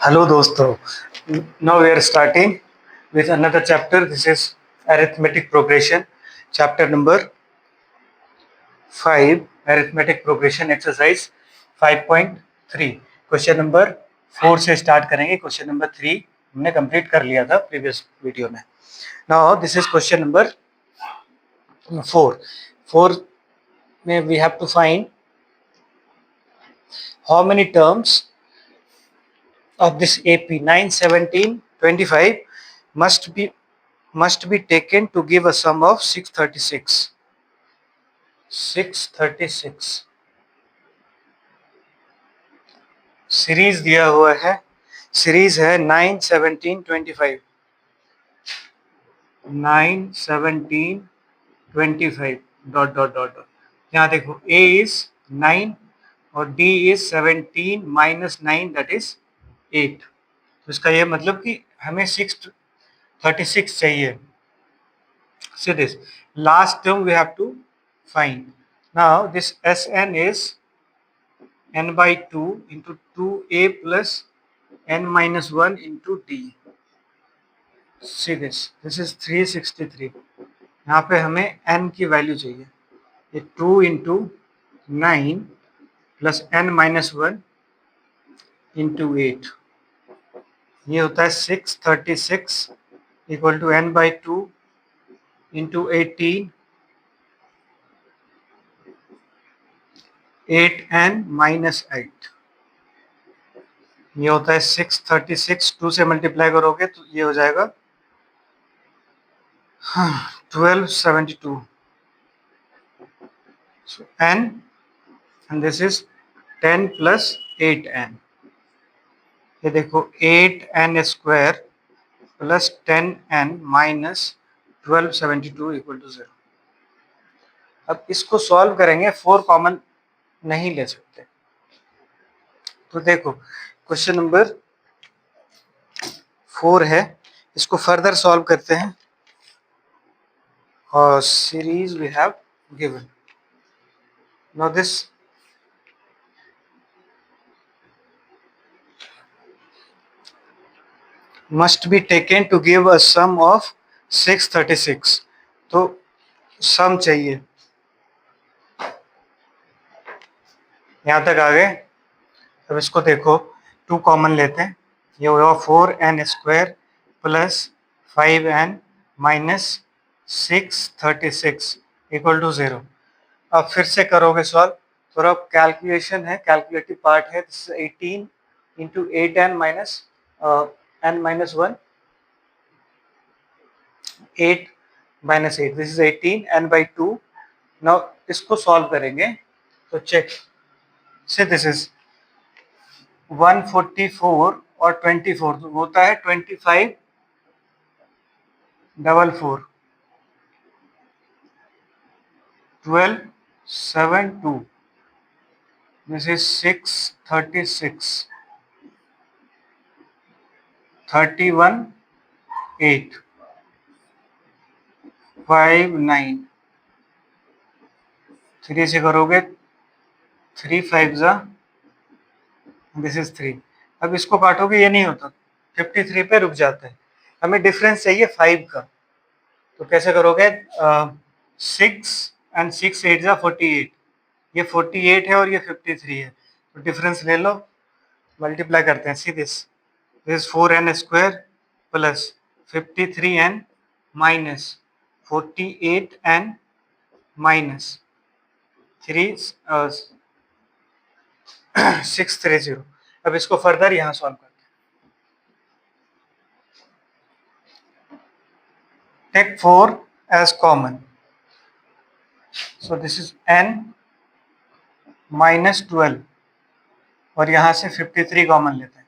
Hello दोस्तों, now we are starting with another chapter. This is arithmetic progression, chapter number 5, arithmetic progression exercise 5.3. Question number 4 से start करेंगे. Question number 3 हमने complete कर लिया था previous video में. Now this is question number 4 में we have to find how many terms of this AP 91725 must be taken to give a sum of 636. 636 series दिया हुआ है. सीरीज है 91725. 91725 डॉट डॉट डॉट डॉट. यहाँ देखो A is 9 और D is 17 minus 9 that is 8. तो इसका ये मतलब कि हमें 636 चाहिए. See this last term we have to find. Now this Sn is n by 2 into 2a plus n minus 1 into d. See this is 363. यहाँ पे हमें n की वैल्यू चाहिए. ये 2 into 9 plus n minus 1 into 8. ये होता है 636 equal to n by 2 into 18 8n minus 8. ये होता है 636. 2 से मल्टीप्लाई करोगे तो ये हो जाएगा 1272. So n and this is 10 plus 8n. ये देखो 8n square plus 10n minus 1272 equal to 0. अब इसको सॉल्व करेंगे. 4 कॉमन नहीं ले सकते. तो देखो क्वेश्चन नंबर 4 है. इसको फर्दर सॉल्व करते हैं. और series we have given. Now this must be taken to give a sum of 636. तो सम चाहिए. यहाँ तक आ गए. अब इसको देखो 2 कॉमन लेते हैं. ये होगा 4n square plus 5n minus 636 equal to 0. अब फिर से करोगे सॉल्व. तो अब कैलकुलेशन है, कैलकुलेटिव पार्ट है. 18 into 8n minus n minus 1, 8 minus 8. This is 18 n by 2. Now इसको सॉल्व करेंगे तो चेक. से दिस इज 144 और 24 तो होता है 25 डबल 4 1272. This is 636 31 8 5 9. 3 से करोगे 3 5 जा. This is 3. अब इसको काटोगे ये नहीं होता. 53 पे रुक जाता है. हमें डिफरेंस चाहिए 5 का. तो कैसे करोगे? 6 and 6 8 जा 48. ये 48 है और ये 53 है. तो डिफरेंस ले लो, मल्टीप्लाई करते हैं. See this is 4n square plus 53n minus 48n minus 630. अब इसको फर्दर यहाँ सॉल्व करते हैं. Take 4 as common. So this is n minus 12 और यहाँ से 53 कॉमन लेते हैं.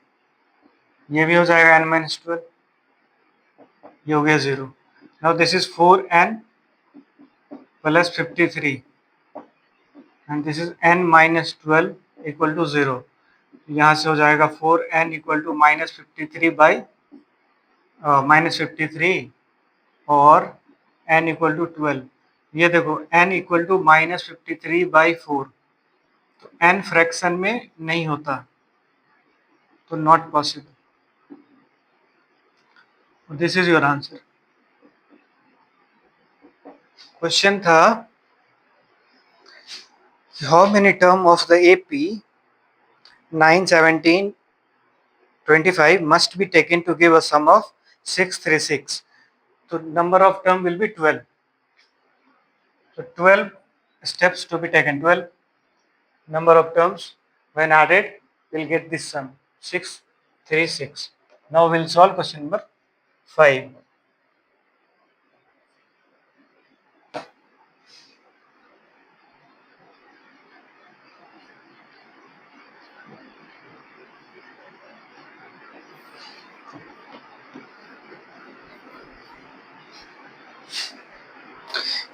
ये भी हो जाएगा n minus 12. ये हो गया 0. Now this is 4n plus 53 and this is n minus 12 equal to 0. यहाँ से हो जाएगा 4n equal to minus 53 by minus 53 और n इक्वल टू 12. ये देखो n equal to minus 53 by 4. तो n फ्रैक्शन में नहीं होता, तो not possible. This is your answer. Question था how many term of the AP 9, 17, 25 must be taken to give a sum of 636. So number of term will be 12. So 12 steps to be taken. 12 number of terms when added will get this sum 636. Now we'll solve question number 5.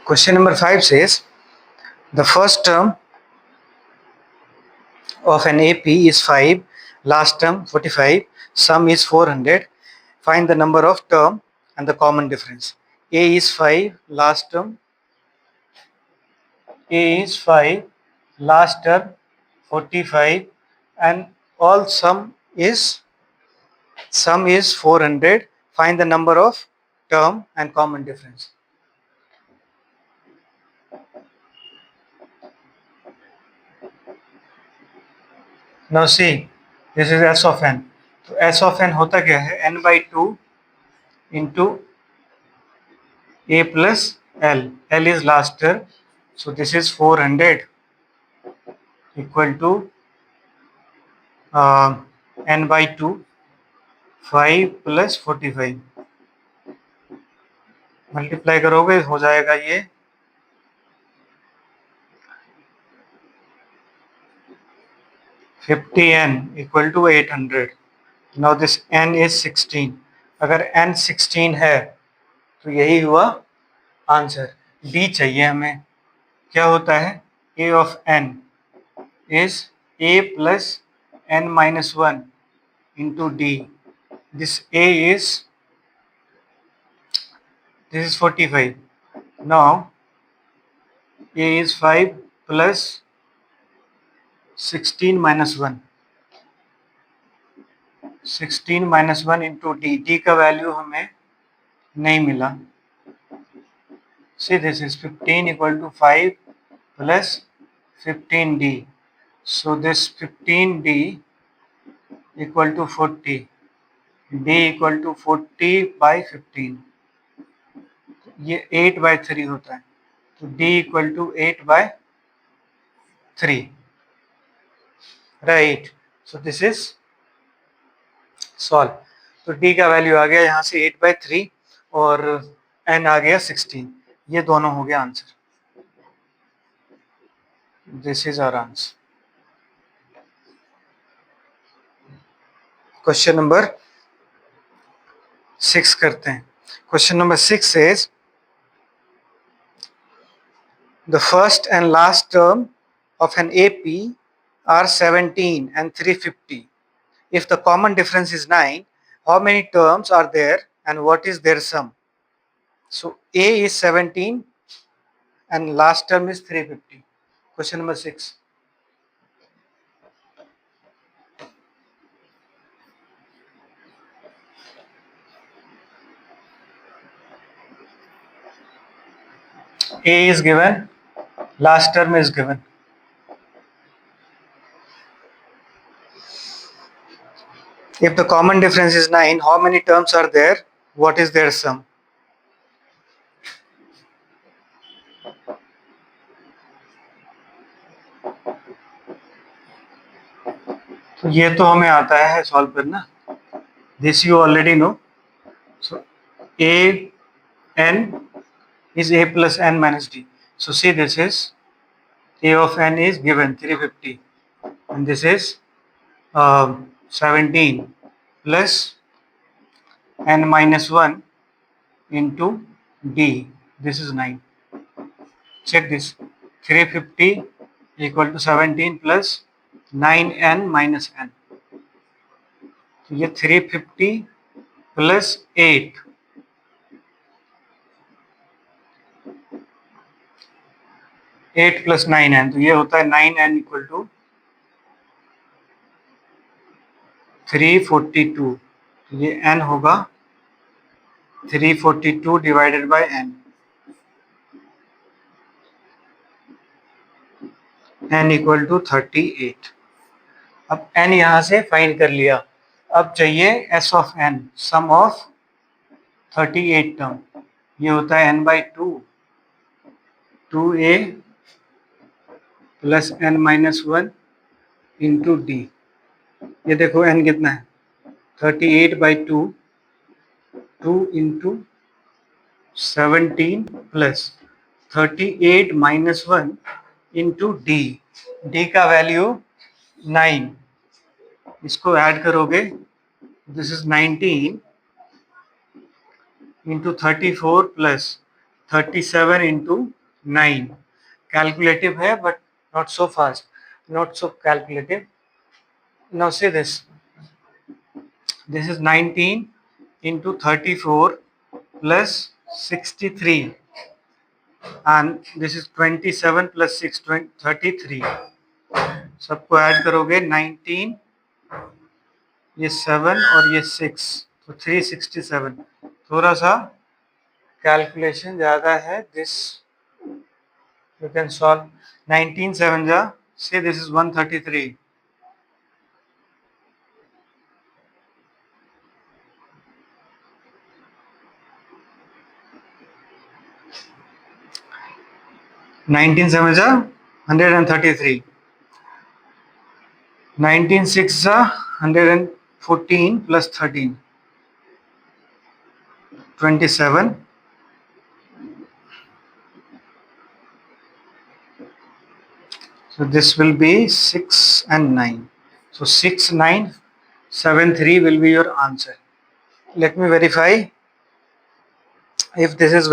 Question number 5 says the first term of an AP is 5, last term 45, sum is 400. Find the number of term and the common difference. A is 5, last term A is 5, last term 45, and all sum is 400. Find the number of term and common difference. Now see, this is S of n. तो S of n होता क्या है? n by 2 into a plus L. L is last term, so this is 400 equal to n by 2, 5 plus 45. Multiply करोगे हो जाएगा ये 50n equal to 800. Now this n is 16. अगर n 16 है तो यही हुआ आंसर। d चाहिए हमें। क्या होता है? a of n is a plus n minus 1 into d. This a is 45. Now a is 5 plus 16 minus 1. 16 minus 1 into d. d का वैल्यू हमें नहीं मिला। See, this is 15 equal to 5 plus 15d. So this 15d equal to 40. d equal to 40 by 15. ये 8 by 3 होता है, तो d equal to 8 by 3. Right. So this is solve. तो d का वैल्यू आ गया यहाँ से 8 by 3 और n आ गया 16. ये दोनों हो गया answer. This is our answer. Question number 6 करते हैं। Question number 6 is the first and last term of an AP are 17 and 350. If the common difference is 9, how many terms are there and what is their sum? So A is 17 and last term is 350. Question number 6. A is given, last term is given. If the common difference is 9, how many terms are there? What is their sum? तो ये तो हमें आता है solve करना। This you already know. So a n is a plus n minus d. So see, this is a of n is given 350 and this is 17 plus n minus 1 into d. This is 9. Check this. 350 equal to 17 plus 9n minus n. तो ये 350 plus 8 8 plus 9n, तो ये होता है 9n equal to 342. तो ये n होगा 342 divided by n. n equal to 38. अब n यहां से फाइंड कर लिया. अब चाहिए s of n, sum of 38 term. ये होता है n by 2, 2a plus n minus 1 into D. ये देखो n कितना है, 38 by 2, 2 into 17 plus 38 minus 1 into D. D का वैल्यू 9. इसको ऐड करोगे, this is 19 into 34 plus 37 into 9. Calculative है but not so fast, not so calculative. Now see this, this is 19 into 34 plus 63 and this is 27 plus 6 33. सबको add करोगे 19, ये 7 और ये 6, तो 367. थोड़ा सा कैलकुलेशन ज़्यादा है. This you can solve. 19 7 जा, से दिस इज 133. 19 7 जा 133. 19 6 जा 114 plus 13, 27. So this will be 6 and 9. So 6 9 7 3 will be your answer. Let me verify if this is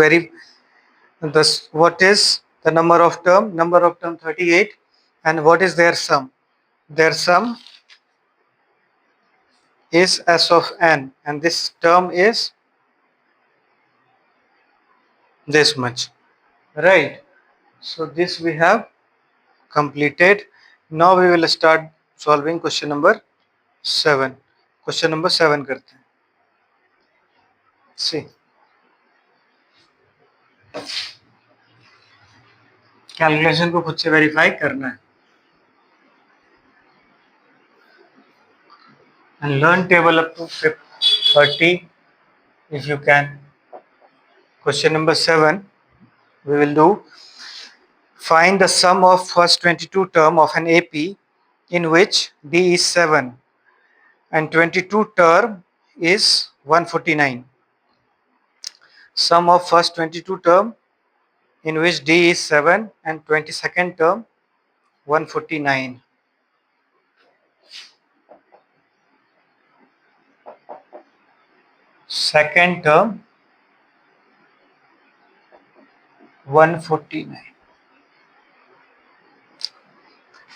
this. What is the number of term? Number of term 38, and what is their sum? Their sum is s of n, and this term is this much, right? So this we have completed. Now we will start solving question number 7. Question number 7 करते हैं. See, calculation को खुद से verify करना है. And learn table up to 30 if you can. Question number 7 we will do. Find the sum of first 22 term of an AP in which D is 7 and 22 term is 149. Sum of first 22 term in which D is 7 and 22nd term 149. Second term 149.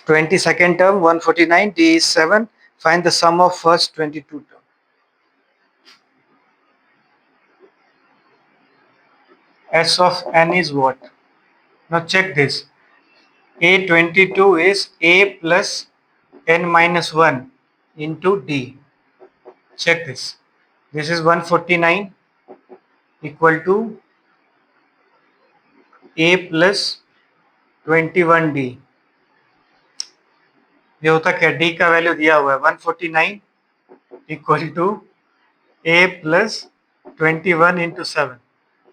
22nd term 149, D is 7. Find the sum of first 22 term. S of n is what? Now check this. A22 is A plus n minus 1 into D. Check this. This is 149 equal to A plus 21D. ये होता क्या? D का value दिया हुआ है 149 equal to A plus 21 into 7.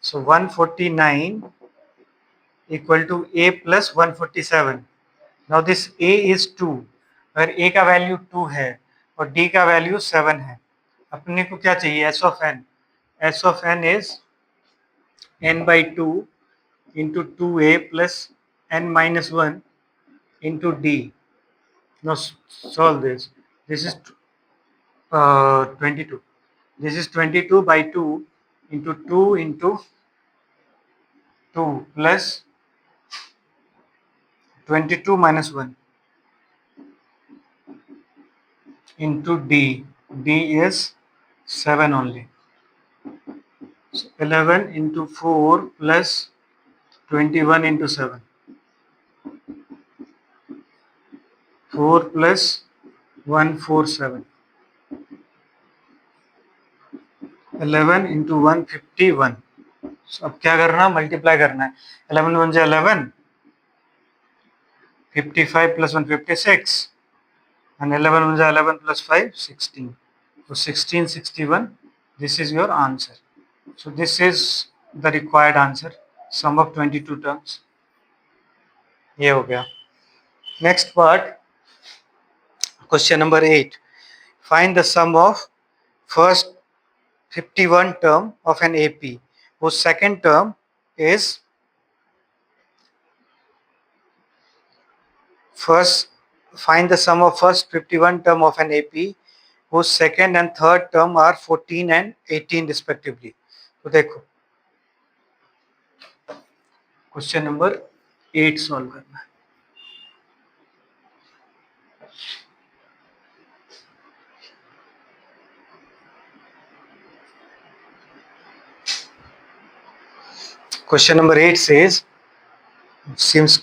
So 149 equal to A plus 147. Now this A is 2. अगर A का value 2 है और D का वैल्यू 7 है, अपने को क्या चाहिए? S of n. S of n is n by 2 into 2A plus n minus 1 into D. Now solve this. This is 22. This is 22 by 2 into 2 into 2 plus 22 minus 1 into D. D is 7 only. So 11 into 4 plus 21 into 7. 4 plus 147. 11 into 151। अब क्या करना, multiply करना है। 11 1 11, 55 plus 1 56, and 11 1 11 plus 5 16. So 1661, this is your answer. So this is the required answer, sum of 22 terms. ये हो गया. Next part, question number 8. Find the sum of first 51 term of an AP whose second term is first. Find the sum of first 51 term of an AP whose second and third term are 14 and 18 respectively. तो देखो question number 8 solve करना है. Question number 8 says, seems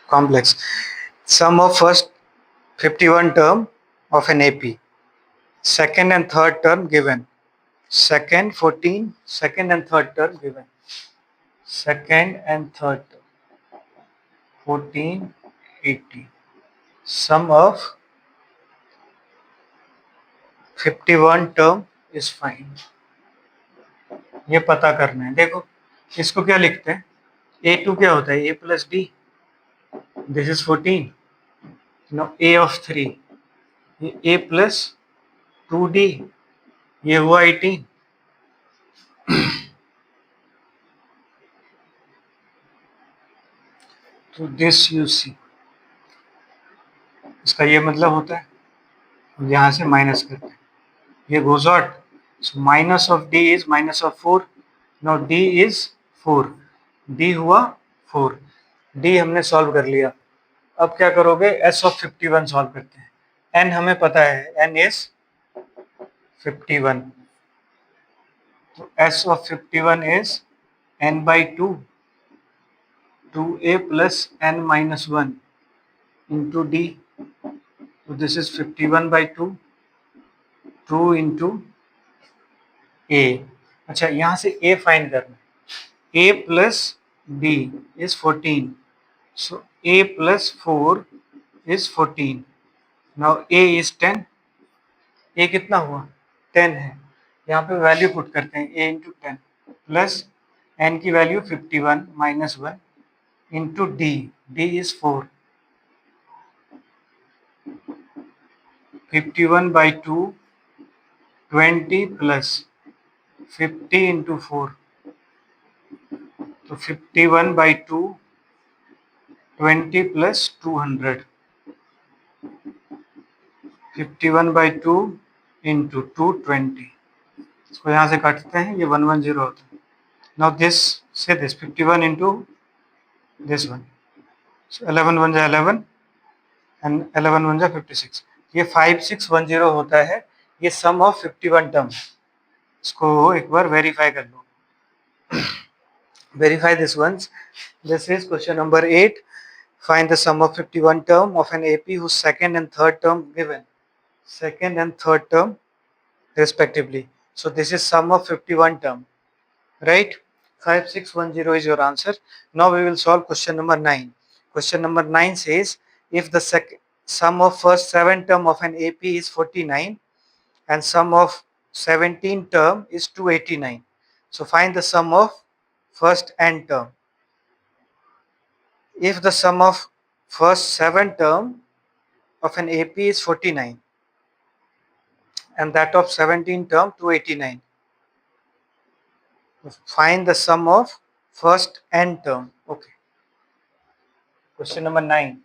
complex. Sum of first 51 term of an AP. Second and third term given. Second 14, second and third term given. Second and third term 14, 18. Sum of 51 term is fine. ये पता करना है. देखो इसको क्या लिखते हैं, A2 क्या होता है, A plus D. This is 14. Now A of 3, ये A plus 2D, ये हुआ 18. तो दिस यू सी, इसका ये मतलब होता है, यहाँ से माइनस करते हैं, ये goes out. So minus of D is minus of 4. Now D is 4, D हुआ 4, डी हमने सॉल्व कर लिया. अब क्या करोगे, एस ऑफ 51 सॉल्व करते हैं. एन हमें पता है, एन इज 51. तो S of 51 is n by 2, 2a plus n minus 1 into d. So this is 51 by 2, 2 into a. अच्छा यहाँ से a फाइंड करना है. a plus d is 14. So a plus 4 is 14. Now a is 10. a कितना हुआ, 10 है. यहाँ पे वैल्यू पुट करते हैं, a इंटू 10 प्लस n की value 51 minus 1 into d, d is 4. 51 by 2, 20 plus 50 into 4. तो 51 by 2, 20 plus 200. 51 by 2 into 220. इसको यहाँ से काटते हैं, ये 110 होता है. Now this, say this 51 into this one. So 11 1 जा 11 and 11 1 जा 56. ये 5610 होता है. ये सम ऑफ 51 टर्म. इसको एक बार वेरीफाई कर लो. Verify this ones. This is question number 8. Find the sum of 51 term of an AP whose second and third term given. Second and third term respectively. So this is sum of 51 term. Right? 5610 is your answer. Now we will solve question number 9. Question number 9 says, if the sum of first 7 term of an AP is 49 and sum of 17 term is 289. So find the sum of first n term. If the sum of first 7 term of an AP is 49 and that of 17 term 289, find the sum of first n term. Okay. Question number 9.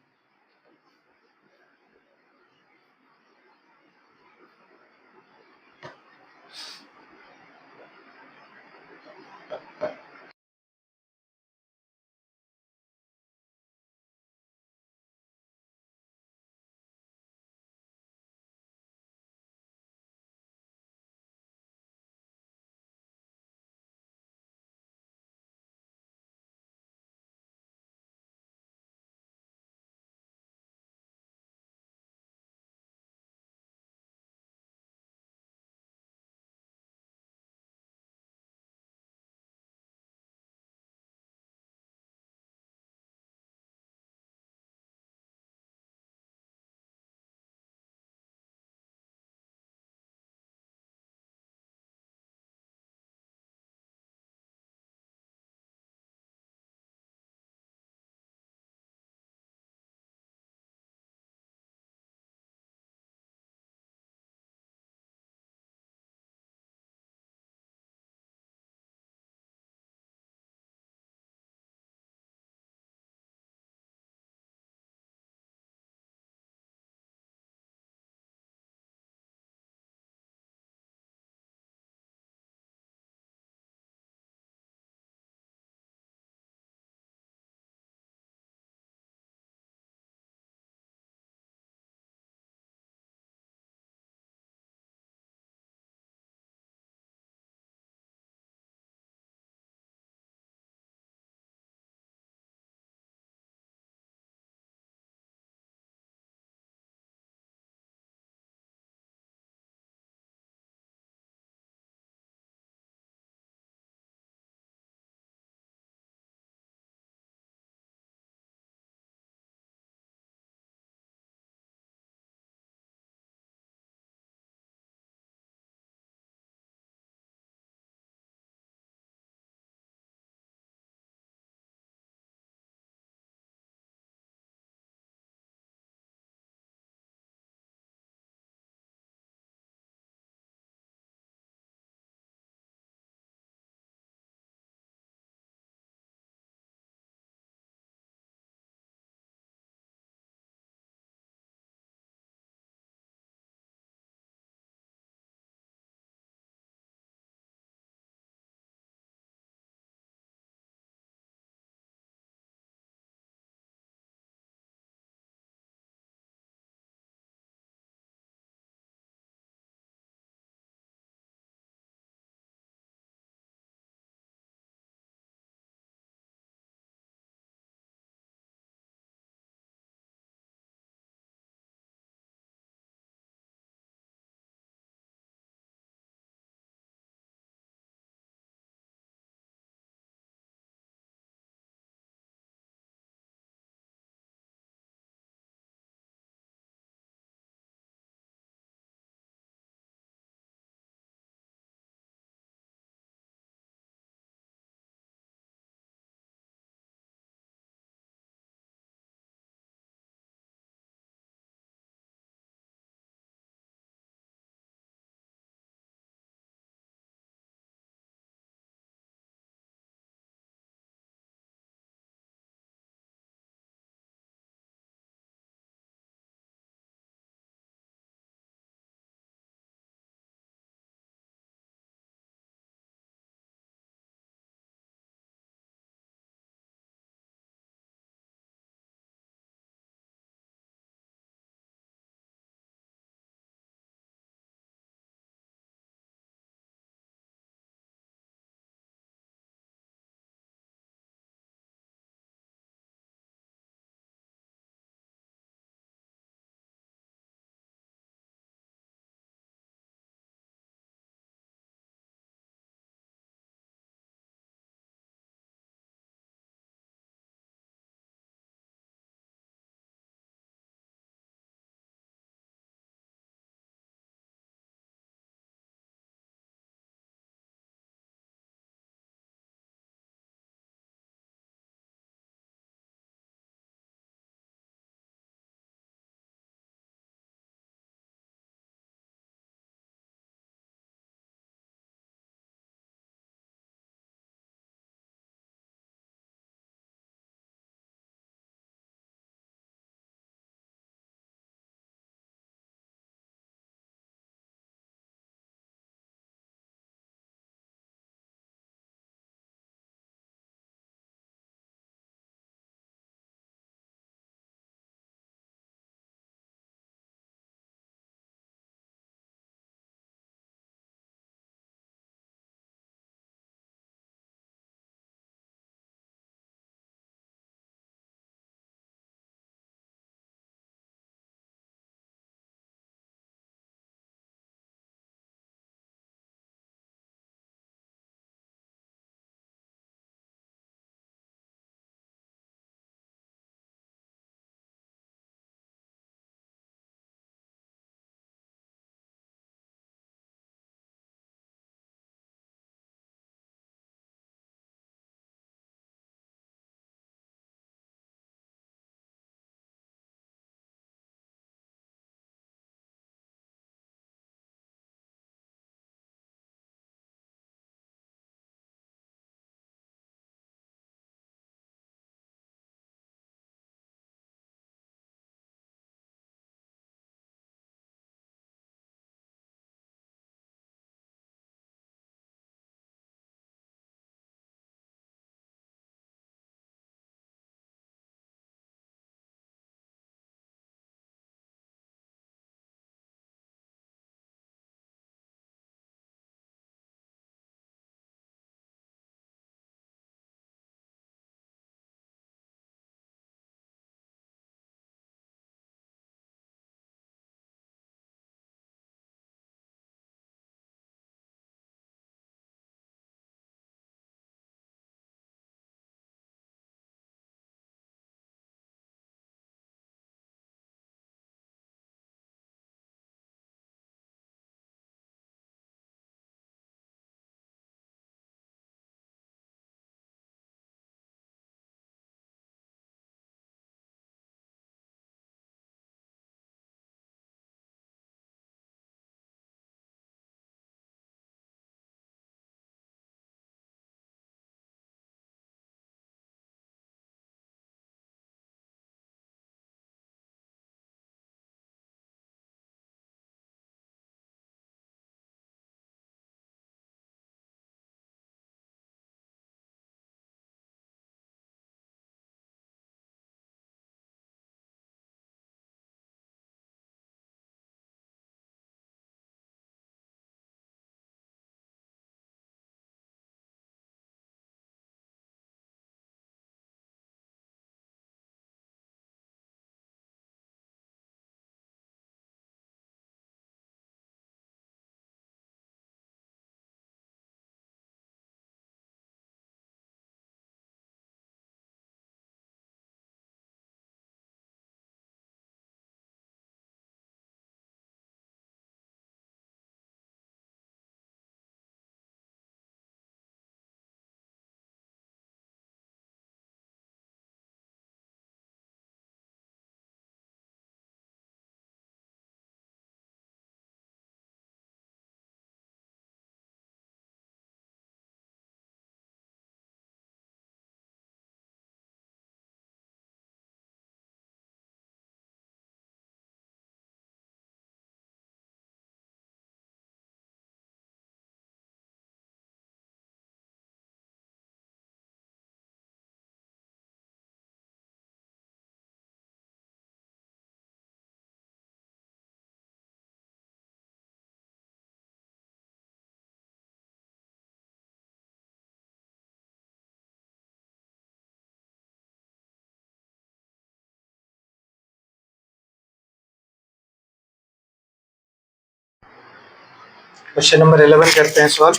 Question number 11 करते हैं solve.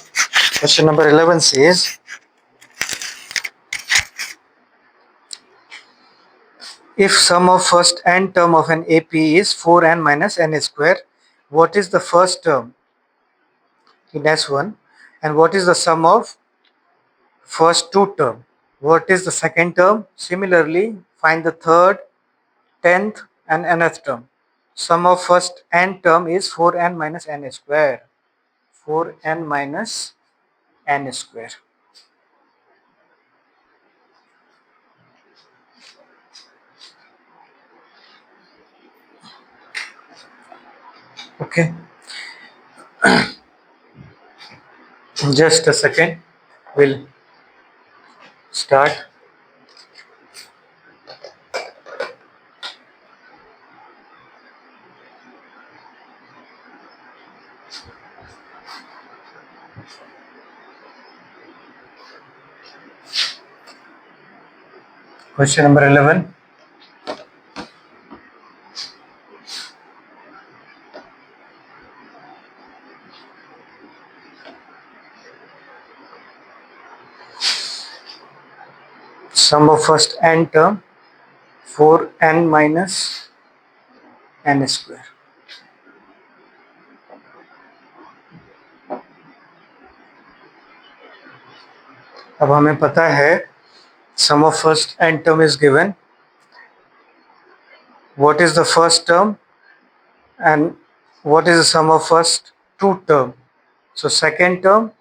Question number 11 says if sum of first n term of an AP is 4n minus n square, what is the first term in S1 and what is the sum of first two term? What is the second term? Similarly, find the third, 10th and nth term. Sum of first n term is 4n minus n square. 4n minus n square. Okay. Just a second. We'll start. Question number 11. Sum of first n term 4n minus n square. अब हमें पता है sum of first n term is given. What is the first term and what is the sum of first two term? So second term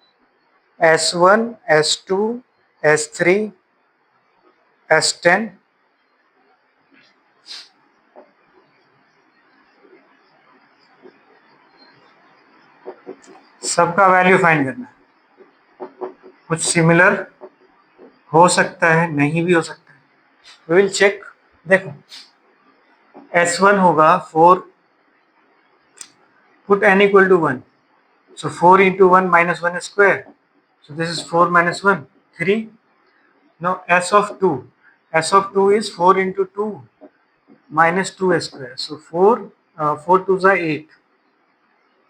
S1, S2, S3, S10. सबका value find करना है। कुछ similar हो सकता है, नहीं भी हो सकता है। We will check. देखो S1 होगा 4, put n equal to 1. So 4 into 1 minus 1 square. So this is 4 minus 1, 3. Now S of 2. S of 2 is 4 into 2 minus 2 square. So 4 2s are 8.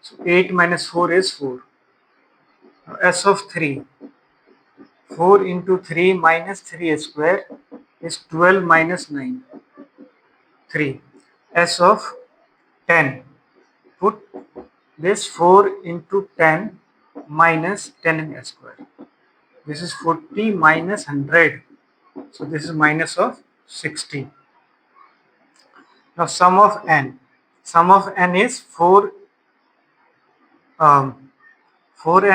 So 8 minus 4 is 4. Now S of 3. 4 into 3 minus 3 square is 12 minus 9. 3. S of 10. Put this 4 into 10 minus 10 square. This is 40 minus 100. So this is minus of 60. Now sum of n. Sum of n is 4n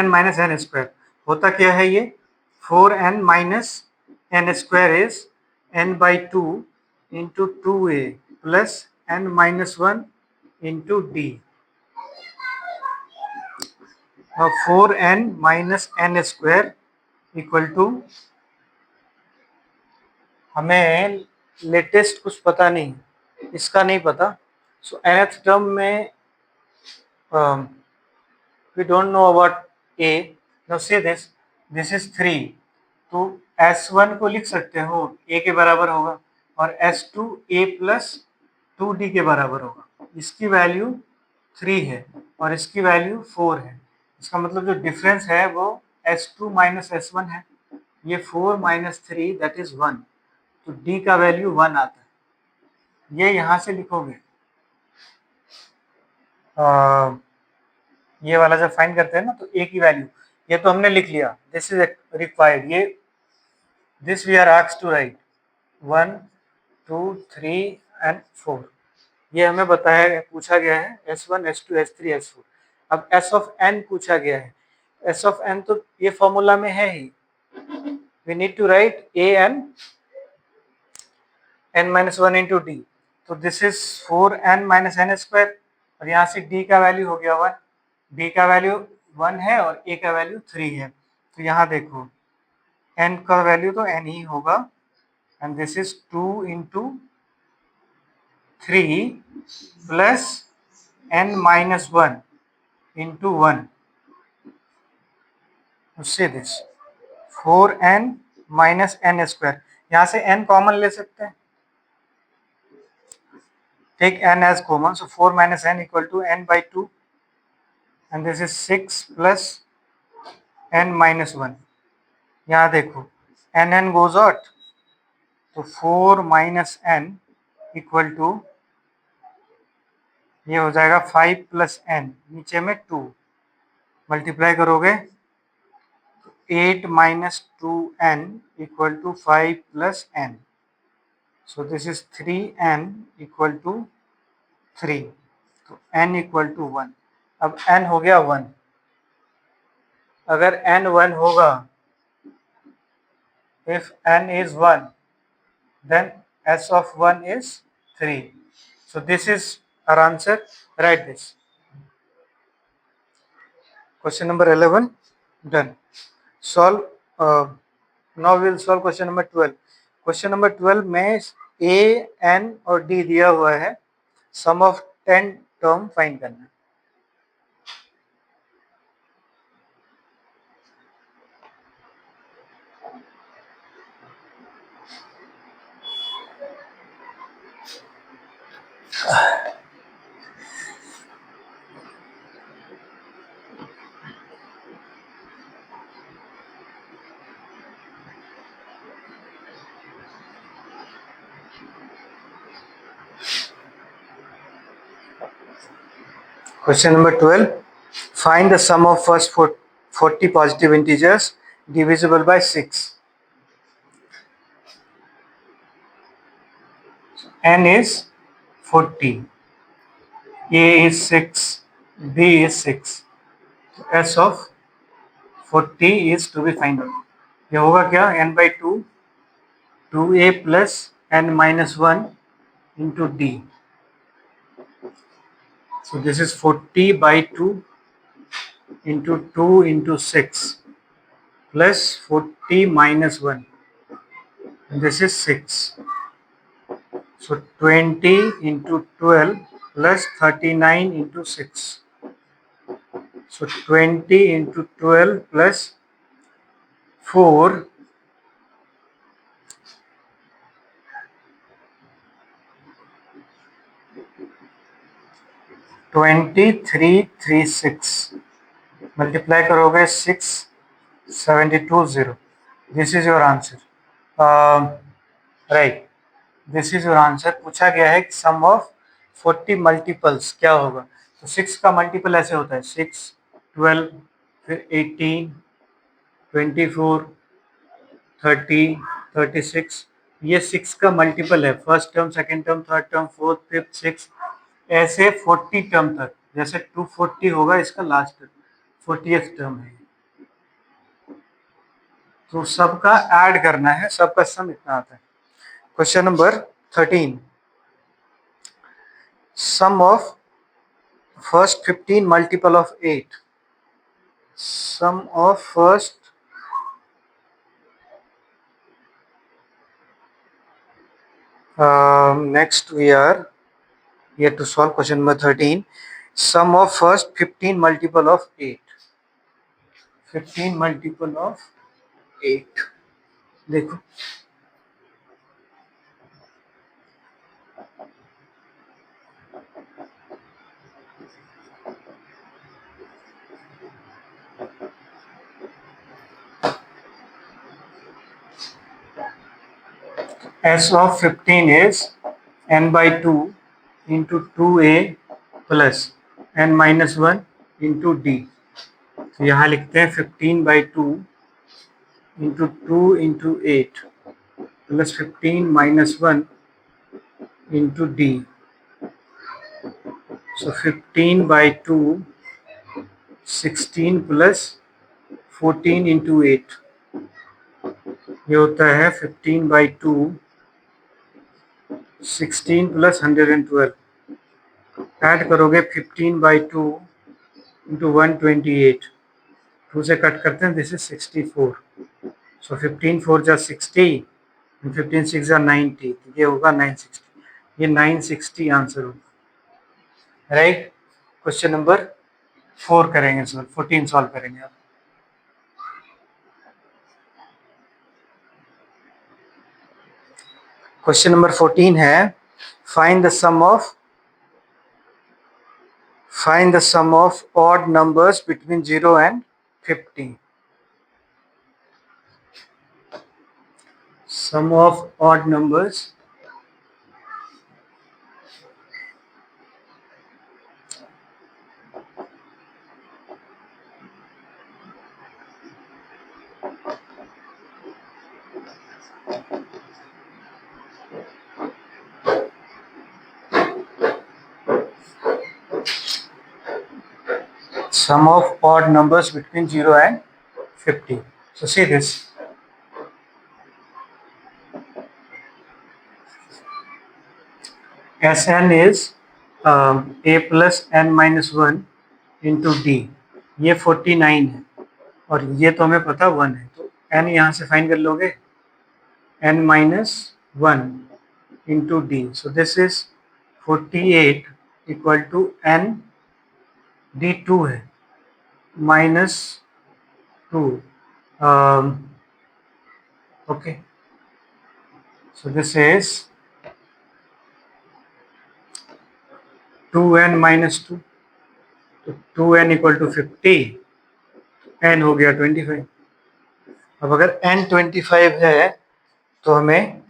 minus n square. होता क्या है ये? 4n minus n square is n by 2 into 2a plus n minus 1 into d. Now 4n minus n square equal to, हमें latest कुछ पता नहीं, इसका नहीं पता. So nth term में we don't know about a. Now say this is 3. तो S1 को लिख सकते हो a के बराबर होगा और S2 a plus 2d के बराबर होगा. इसकी वैल्यू 3 है और इसकी वैल्यू 4 है. इसका मतलब जो डिफरेंस है वो S2 माइनस S1 है. ये 4 माइनस 3 दैट इज 1. तो d का वैल्यू 1 आता है. ये यहाँ से लिखोगे, ये वाला जब फाइंड करते हैं ना तो a की वैल्यू, ये तो हमने लिख लिया. This is required. ये this we are asked to write 1 2 3 and 4. ये हमें बताया, पूछा गया है S1 S2 S3 S4. अब S of n पूछा गया है. S of n तो ये फॉर्मूला में है ही. We need to write a n n minus 1 into d. तो this is 4n minus n square और यहाँ से d का वैल्यू हो गया 1. d का वैल्यू 1 है और a का वैल्यू 3 है. तो यहाँ देखो n का वैल्यू तो n ही होगा and this is 2 into 3 plus n minus 1 into 1. उससे this 4n minus n square. यहाँ से n कॉमन ले सकते हैं. Take n as common, so 4 minus n equal to n by 2. And this is 6 plus n minus 1। यहाँ देखो n goes out, तो 4 minus n equal to ये हो जाएगा 5 प्लस n, नीचे में 2 मल्टीप्लाई करोगे 8 minus 2n equal to 5 plus n. So this is 3n equal to 3. तो n equal to 1. अब n हो गया 1। अगर n 1 होगा, if n is 1, then s of 1 is 3. So this is our answer. Write this. Question number 11 done. Solve. Now we will solve question number 12. Question number 12 में ए, N और D दिया हुआ है, सम ऑफ 10 टर्म फाइंड करना है। Question number 12. Find the sum of first 40 positive integers divisible by 6. N is 40, A is 6, B is 6. S of 40 is to be find out. ये होगा क्या? n by 2, 2a plus n minus 1 into d. So this is 40 by 2 into 2 into 6 plus 40 minus 1. This is 6. So 20 into 12 plus 39 into 6. So 20 into 12 plus 4. 2336 multiply करोगे 6 720. This is your answer. Right, this is your answer. पूछा गया है कि सम of 40 multiples क्या होगा। तो 6 का multiple ऐसे होता है 6, 12, फिर 18, 24, 30, 36। ये 6 का मल्टीपल है, first term, second term, third term, fourth, fifth, six, ऐसे 40 टर्म तक। जैसे 240 होगा इसका लास्ट 40th टर्म है। तो सबका ऐड करना है, सबका सम इतना आता है। Question number 13, sum of first 15 multiple of 8. Sum of first next we are here to solve question number 13. Sum of first 15 multiple of 8. 15 multiple of 8. देखो S of 15 is n by 2 into 2a plus n minus 1 into d. तो यहाँ लिखते हैं 15 by 2 into 2 into 8 plus 15 minus 1 into d. So 15 by 2, 16 plus 14 into 8. ये होता है 15 by 2, 16 plus 112. Add करोगे 15 by 2 into 128. 2 से कट करते हैं, दिस इज 64. सो 15 4 जा 60 and 15 6 जा 90. ये होगा 960. ये 960 आंसर होगा। राइट, क्वेश्चन नंबर 4 करेंगे सर, 14 सॉल्व करेंगे आप। क्वेश्चन नंबर 14 है, find the sum of Find the sum of odd numbers between 0 and 50. Sum of odd numbers between 0 and 50. So see this. Sn is a plus n minus 1 into D, ये 49 है और ये तो हमें पता 1 है, तो n यहाँ से फाइंड कर लोगे, n minus 1 into d, so this is 48 equal to n d 2 है minus 2. Okay, so this is 2n minus 2, तो 2n इक्वल टू 50, n हो गया 25. अब अगर n 25 है तो हमें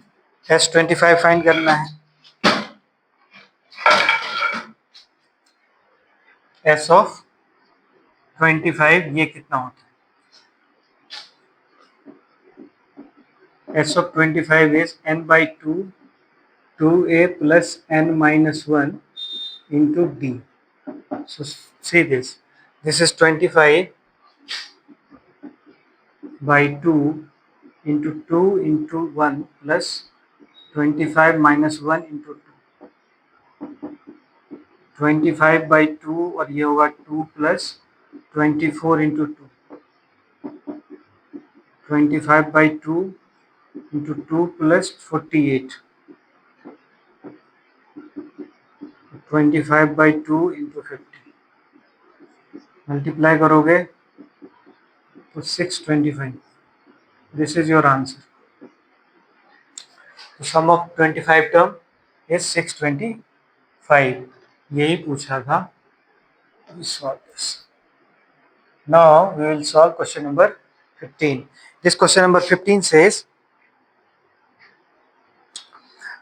s25 फाइंड करना है. s ऑफ 25 ये कितना होता है? s of 25 is n by 2 2a plus n minus 1 into d. So see this. This is 25 by 2 into 2 into 1 plus 25 minus 1 into 2. 25 by 2 और ये होगा 2 plus 24 into 2. 25 by 2 into 2 plus 48. 25 by 2 into 50. Multiply करोगे तो 625. This is your answer. The sum of 25 term is 625. यही पूछा था. We solve this. Now we will solve question number 15. This question number 15 says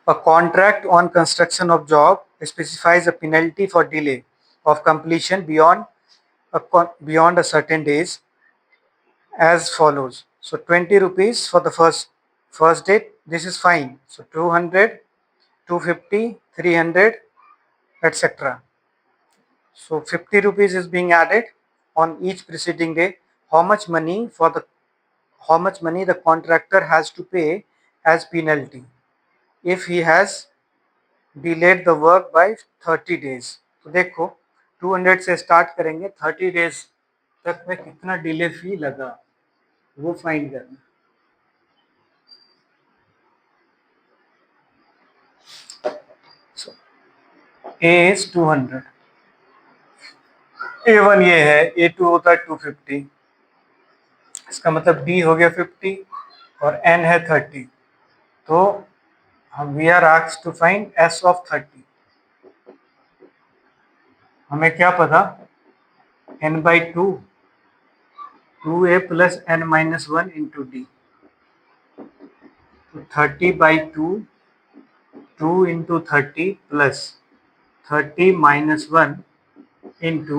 a contract on construction of job specifies a penalty for delay of completion beyond a certain days as follows. So 20 rupees for the first date. This is fine. So 200, 250, 300, etc. So 50 rupees is being added on each preceding day. How much money the contractor has to pay as penalty if he has delayed the work by 30 days. तो देखो 200 से start करेंगे, 30 days तक में कितना delay फी लगा वो find करना. So A is 200, A1 ये है, A2 होता है 250, इसका मतलब D हो गया 50 और N है 30. तो हम we are asked to find S of 30. हमें क्या पता, N by 2 2a plus n minus 1 into D. तो 30 by 2 2 into 30 plus 30 minus 1 into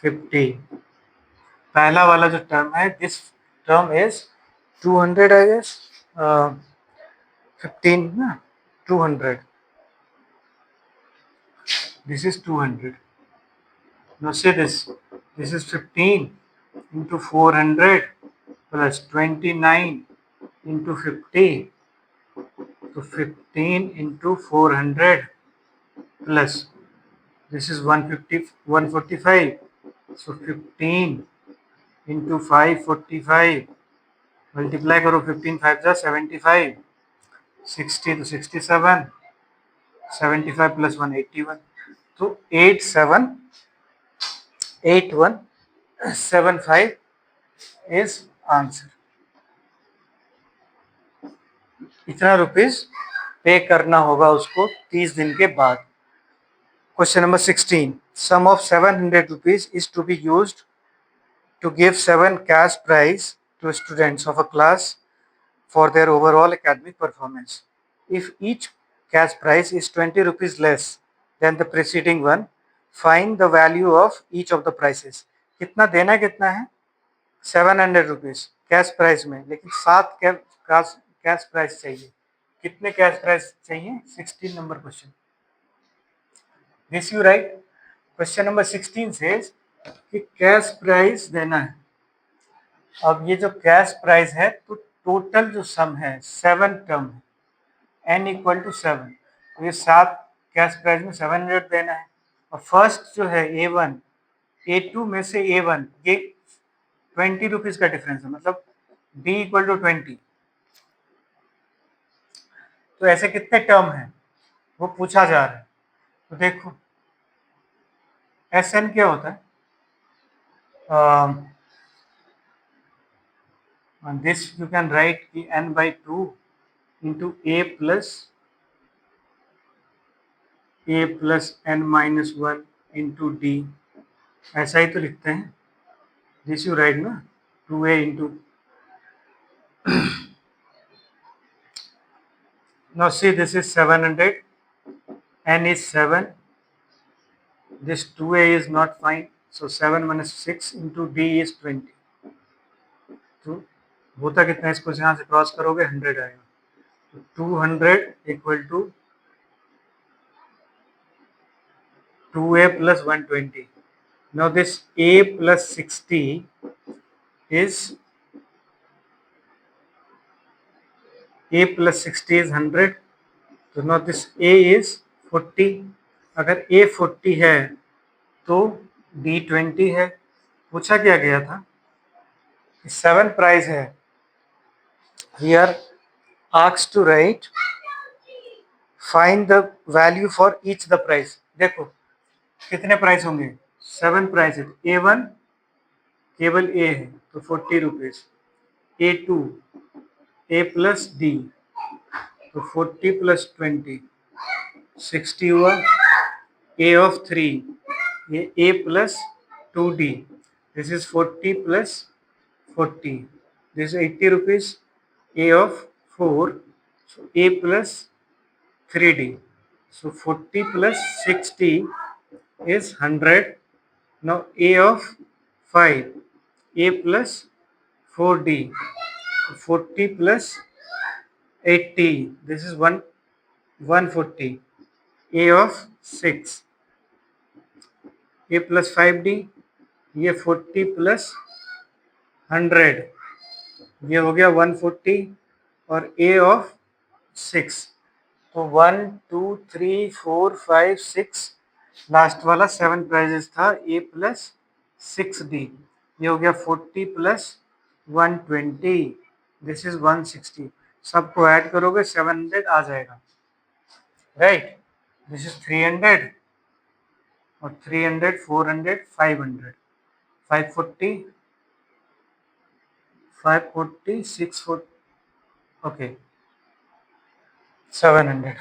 50. पहला वाला जो टर्म है, this term is 200 I guess, 15 ना, 200. This is 200. Now say this. This is 15 into 400 plus 29 into 50. So 15 into 400 plus this is 150, 145. So 15 into 545. Multiply करो 15 5 जा 75. 60 to 67. 75 plus 1 81. तो 8175 is answer. इतना rupees पे करना होगा उसको 30 दिन के बाद. Question number 16. Sum of 700 rupees is to be used to give 7 cash prize to students of a class for their overall academic performance. If each cash prize is 20 rupees less than the preceding one, find the value of each of the prices. कितना देना कितना है 700 rupees cash price में, लेकिन 7 cash price चाहिए. कितने cash price चाहिए 16 number question. This you right. Question number 16 says कि कैश प्राइस देना है. अब ये जो कैश प्राइस है तो टोटल जो सम है 7 टर्म है, n इक्वल टू 7. तो ये 7 कैश प्राइस में 700 देना है. और फर्स्ट जो है A1 A2 में से A1 ये 20 रुपीज का डिफरेंस है, मतलब D इक्वल टू 20. तो ऐसे कितने टर्म है वो पूछा जा रहा है. तो देखो SN क्या होता है. दिस यू कैन राइट कि n/2 into A plus n-1 into D. ऐसा ही तो लिखते हैं. दिस यू राइट ना 2A into. Now see, this is 700, n is 7, this 2A is not fine, so 7 minus 6 into D is 20. तो होता कितना है, इसको यहाँ से क्रॉस करोगे 100 आएगा. तो 200 equal to 2A plus 120. Now this A plus 60 is A plus 60 is 100. तो now this A is 40. अगर A 40 है तो D 20 है. पूछा क्या गया था 7 प्राइस है. We are asked to write find the value for each the price. देखो कितने प्राइस होंगे 7 प्राइस है. A1 केवल A है तो 40 rupees. A2 A plus D तो 40 प्लस 20 60 हुआ. A of 3 ये A plus 2D, this is 40 plus 40, this 80 rupees. A of 4 so A plus 3D, so 40 plus 60 is 100. Now A of 5 A plus 4D, 40 plus 80, this is 140. A of 6 A plus 5D, ये 40 plus 100 ये हो गया 140. और A of 6 तो 1 2 3 4 5 6 last वाला 7 prices था A plus 6D. ये हो गया 40 प्लस 120, दिस इज 160. सबको ऐड करोगे 700 आ जाएगा, राइट. दिस इज 300 और 300 400 500 540 540 640 ओके 700.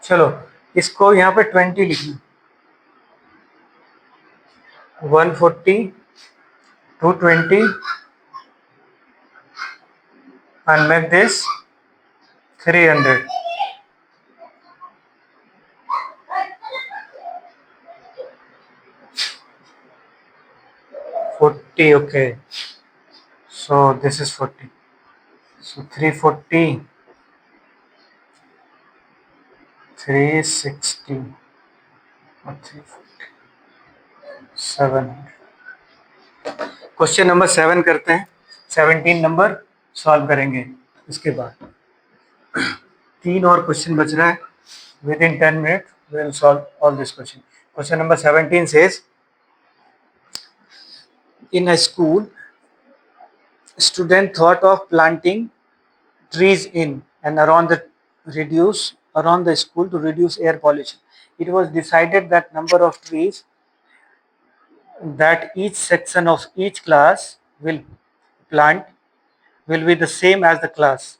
चलो इसको यहाँ पे 20 लिखना. 140 220 and make this 300. Okay, so this is 40, so 340 360 और 340 700. क्वेश्चन नंबर 7 करते हैं. 17 नंबर सॉल्व करेंगे. इसके बाद 3 और क्वेश्चन बच रहा है. With in 10 minute we will solve all this question. Question number 17 says, in a school, student thought of planting trees in and around the school to reduce air pollution. It was decided that number of trees that each section of each class will plant will be the same as the class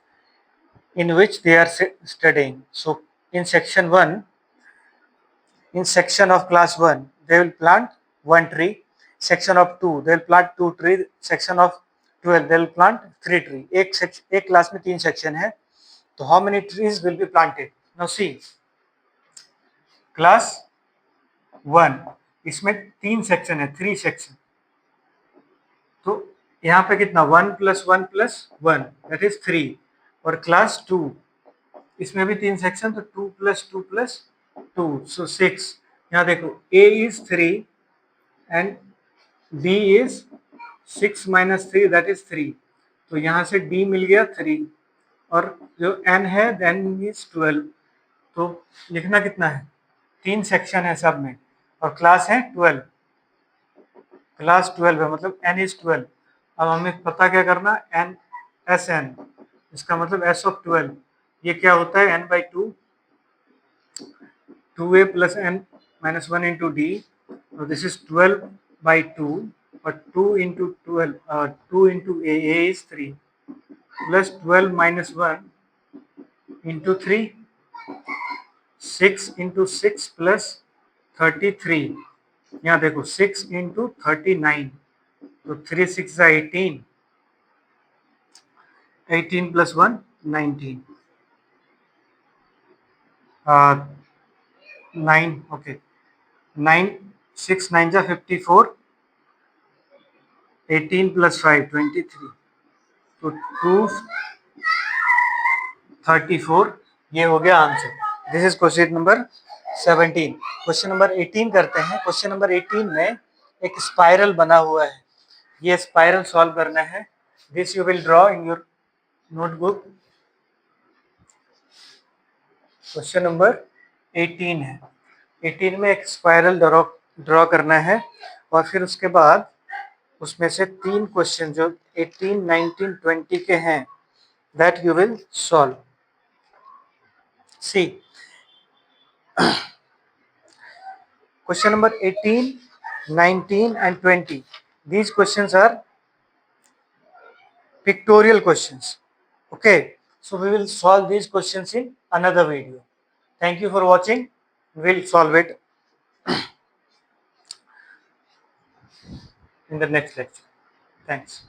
in which they are studying. So in section 1, in section of class 1, they will plant 1 tree. Section of 2, they will plant 2 tree. Section of 12, they will plant 3 tree. एक class में 3 section है. So how many trees will be planted? Now see, class 1, इसमें 3 section है, 3 section. तो यहाँ पे कितना 1 + 1 + 1 that is 3. और क्लास 2, इसमें भी 3 सेक्शन, तो 2 + 2 + 2 so 6. यहाँ देखो A is 3 and B is 6 - 3 that is 3. तो यहाँ से D मिल गया 3 और जो N है N is 12. तो लिखना कितना है, 3 सेक्शन है सब में और क्लास है 12. क्लास 12 है मतलब N is 12. अब हमें पता क्या करना, N SN, इसका मतलब S of 12. ये क्या होता है N/2, 2A + N - 1 into D. So this is 12/2, or 2 into 12, 2 into A is 3, plus 12 - 1 into 3, 6 into 6 plus 33. यहाँ देखो 6 into 39, तो 3 6 are 18, 18 plus 1 19, 9, okay, 9 6 9 are 54, 18 plus 5 23, तो 234. ये हो गया answer. This is question number 17. Question number 18 करते हैं. क्वेश्चन नंबर 18 में एक स्पाइरल बना हुआ है. ये स्पाइरल सॉल्व करना है. This you will draw in your notebook. Question number 18 है. 18 में एक स्पाइरल ड्रॉ करना है और फिर उसके बाद उसमें से 3 क्वेश्चन जो 18, 19, 20 के हैं that you will solve. See, question number 18, 19 and 20. These questions are pictorial questions. Okay, so we will solve these questions in another video. Thank you for watching. We'll solve it in the next lecture. Thanks.